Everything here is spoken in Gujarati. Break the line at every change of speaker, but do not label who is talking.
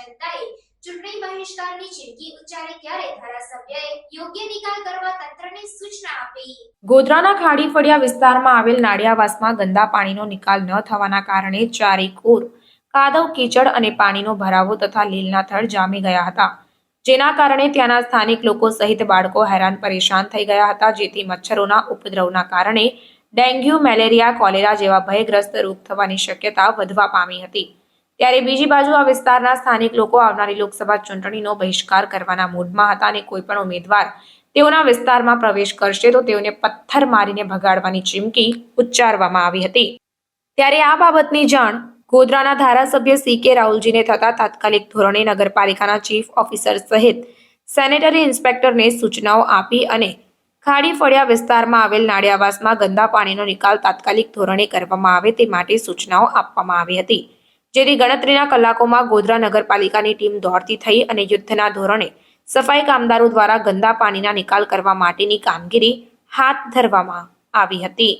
જનતાએ ચૂંટણી બહિષ્કારની ચીમકી ઉચ્ચારી ત્યારે ધારાસભ્યએ યોગ્ય નિકાલ કરવા તંત્રને સૂચના આપી।
ગોધરાના ખાડી ફળિયા વિસ્તારમાં આવેલ નાળિયાવાસમાં ગંદા પાણીનો નિકાલ ન થવાના કારણે ચારેકોર કાદવ કીચડ અને પાણીનો ભરાવો તથા લીલના થડ જામી ગયા હતા, જેના કારણે ત્યાંના સ્થાનિક લોકો સહિત બાળકો હેરાન પરેશાન થઈ ગયા હતા, જેથી મચ્છરોના ઉપદ્રવના કારણે ડેન્ગ્યુ, મેલેરિયા, કોલેરા જેવા ભયગ્રસ્ત રોગ થવાની શક્યતા વધવા પામી હતી। ત્યારે બીજી બાજુ આ વિસ્તારના સ્થાનિક લોકો આવનારી લોકસભા ચૂંટણીનો બહિષ્કાર કરવાના મૂડમાં હતા અને કોઈ પણ ઉમેદવાર તેઓના વિસ્તારમાં પ્રવેશ કરશે તો તેઓને પથ્થર મારીને ભગાડવાની ચીમકી ઉચ્ચારવામાં આવી હતી। ત્યારે આ બાબતની જાણ ગોધરાના ધારાસભ્ય CK રાહુલજીને થતા તાત્કાલિક ધોરણે નગરપાલિકાના ચીફ ઓફિસર સહિત સેનેટરી ઇન્સ્પેક્ટરને સૂચનાઓ આપી અને ખાડી ફળિયા વિસ્તારમાં આવેલ નાળિયાવાસમાં ગંદા પાણીનો નિકાલ તાત્કાલિક ધોરણે કરવામાં આવે તે માટે સૂચનાઓ આપવામાં આવી હતી, જેથી ગણતરીના કલાકોમાં ગોધરા નગરપાલિકાની ટીમ દોડતી થઈ અને યુદ્ધના ધોરણે સફાઈ કામદારો દ્વારા ગંદા પાણીના નિકાલ કરવા માટેની કામગીરી હાથ ધરવામાં આવી હતી।